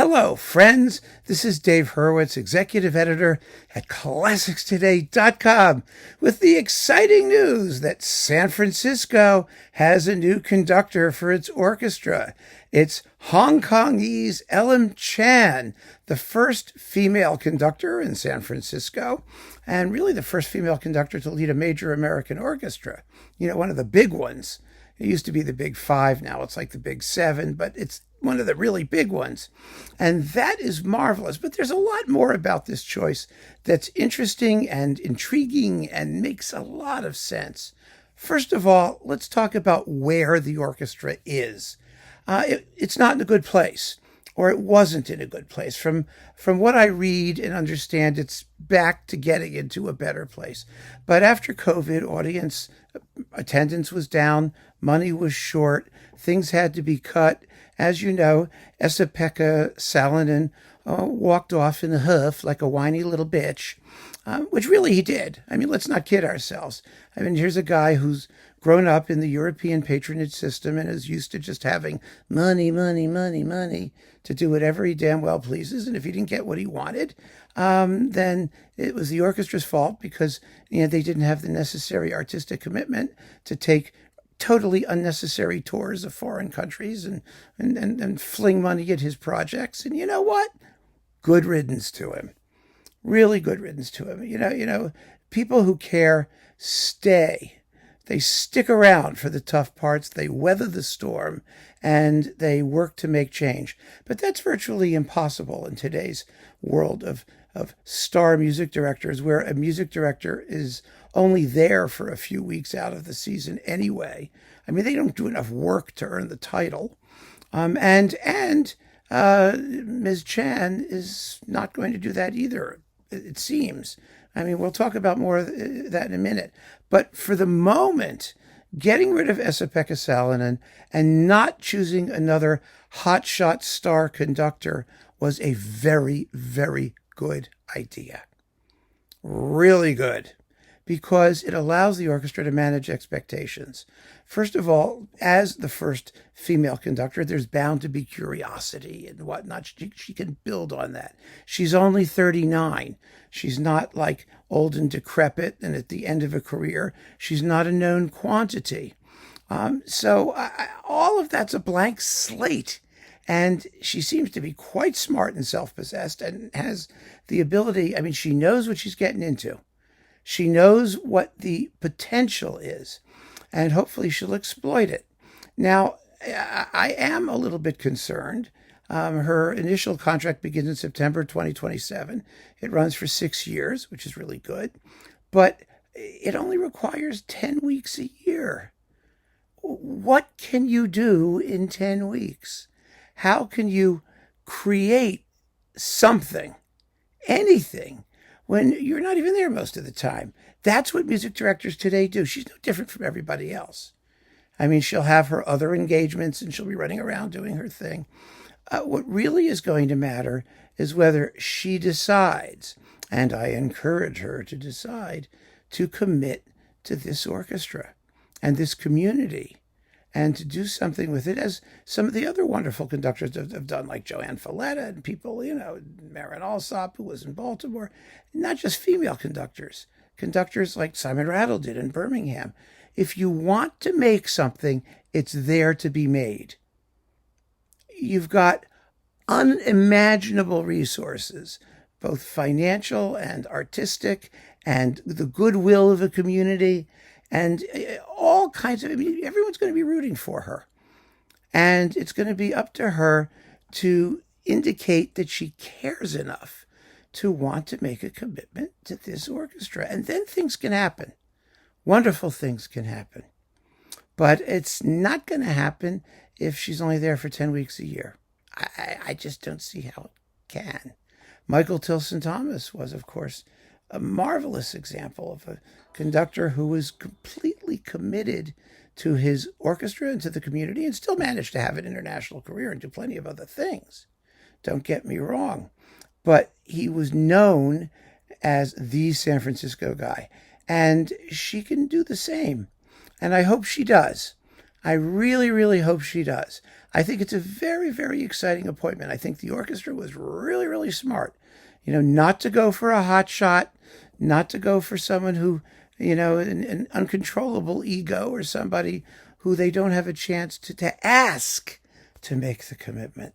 Hello, friends. This is Dave Hurwitz, executive editor at ClassicsToday.com, with the exciting news that San Francisco has a new conductor for its orchestra. It's Hong Kongese Elim Chan, the first female conductor in San Francisco, and really the first female conductor to lead a major American orchestra. You know, one of the big ones. It used to be the Big Five. Now it's like the Big Seven, but it's one of the really big ones. And that is marvelous. But there's a lot more about this choice that's interesting and intriguing and makes a lot of sense. First of all, let's talk about where the orchestra is. It's not in a good place, or it wasn't in a good place. From what I read and understand, it's back to getting into a better place. But after COVID, audience attendance was down, money was short, things had to be cut. As you know, Esa-Pekka Salonen walked off in a huff like a whiny little bitch, which really he did. I mean, let's not kid ourselves. I mean, here's a guy who's grown up in the European patronage system and is used to just having money to do whatever he damn well pleases. And if he didn't get what he wanted, then it was the orchestra's fault because, you know, they didn't have the necessary artistic commitment to take totally unnecessary tours of foreign countries and fling money at his projects. And you know what? Good riddance to him. Really good riddance to him. You know, people who care stay. They stick around for the tough parts. They weather the storm and they work to make change. But that's virtually impossible in today's world of star music directors, where a music director is only there for a few weeks out of the season anyway. I mean, they don't do enough work to earn the title. And Ms. Chan is not going to do that either, it seems. I mean, we'll talk about more of that in a minute. But for the moment, getting rid of Esa-Pekka Salonen and not choosing another hotshot star conductor was a very, very good idea. Really good. Because it allows the orchestra to manage expectations. First of all, as the first female conductor, there's bound to be curiosity and whatnot. She can build on that. She's only 39. She's not like old and decrepit and at the end of a career. She's not a known quantity. So all of that's a blank slate. And she seems to be quite smart and self-possessed and has the ability. I mean, she knows what she's getting into. She knows what the potential is, and hopefully she'll exploit it. Now, I am a little bit concerned. Her initial contract begins in September 2027. It runs for 6 years, which is really good, but it only requires 10 weeks a year. What can you do in 10 weeks? How can you create something, anything, when you're not even there most of the time? That's what music directors today do. She's no different from everybody else. I mean, she'll have her other engagements and she'll be running around doing her thing. What really is going to matter is whether she decides, and I encourage her to decide, to commit to this orchestra and this community and to do something with it, as some of the other wonderful conductors have done, like Joanne Falletta and people, you know, Marin Alsop, who was in Baltimore. Not just female conductors like Simon Rattle did in Birmingham. If you want to make something, it's there to be made. You've got unimaginable resources, both financial and artistic, and the goodwill of a community, and all kinds of, I mean, everyone's going to be rooting for her. And it's going to be up to her to indicate that she cares enough to want to make a commitment to this orchestra. And then things can happen. Wonderful things can happen. But it's not going to happen if she's only there for 10 weeks a year. I just don't see how it can. Michael Tilson Thomas was, of course, a marvelous example of a conductor who was completely committed to his orchestra and to the community and still managed to have an international career and do plenty of other things. Don't get me wrong. But he was known as the San Francisco guy. And she can do the same. And I hope she does. I really, really hope she does. I think it's a very, very exciting appointment. I think the orchestra was really, really smart. Not to go for a hot shot, not to go for someone who, an uncontrollable ego, or somebody who they don't have a chance to ask to make the commitment.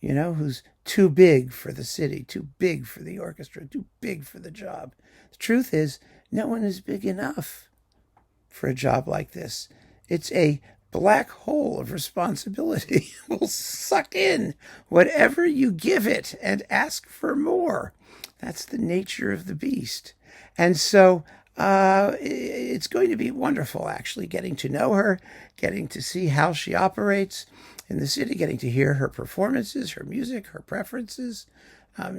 Who's too big for the city, too big for the orchestra, too big for the job. The truth is, no one is big enough for a job like this. It's a black hole of responsibility. It will suck in whatever you give it and ask for more. That's the nature of the beast. And so it's going to be wonderful, actually, getting to know her, getting to see how she operates in the city, getting to hear her performances, her music, her preferences.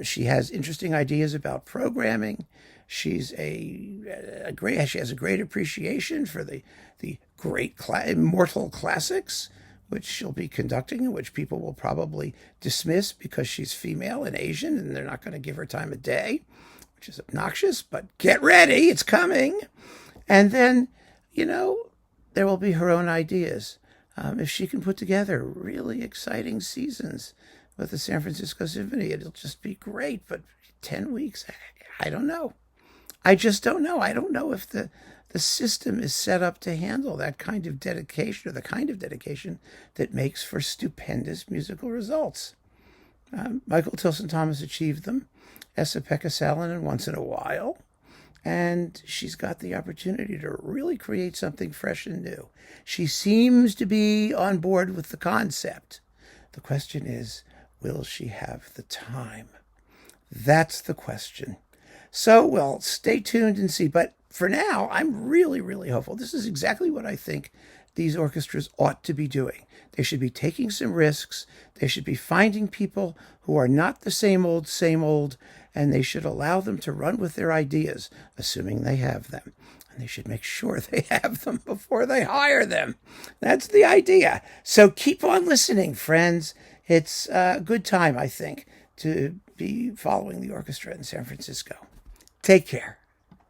She has interesting ideas about programming. She has a great appreciation for the great immortal classics, which she'll be conducting, and which people will probably dismiss because she's female and Asian, and they're not going to give her time of day, which is obnoxious. But get ready, it's coming. And then, there will be her own ideas. If she can put together really exciting seasons with the San Francisco Symphony, it'll just be great. But 10 weeks, I don't know. I just don't know. I don't know if the system is set up to handle that kind of dedication, or the kind of dedication that makes for stupendous musical results. Michael Tilson Thomas achieved them. Esa-Pekka Salonen once in a while. And she's got the opportunity to really create something fresh and new. She seems to be on board with the concept. The question is, will she have the time? That's the question. So, well, stay tuned and see. But for now, I'm really, really hopeful. This is exactly what I think these orchestras ought to be doing. They should be taking some risks. They should be finding people who are not the same old, and they should allow them to run with their ideas, assuming they have them. And they should make sure they have them before they hire them. That's the idea. So keep on listening, friends. It's a good time, I think, to be following the orchestra in San Francisco. Take care.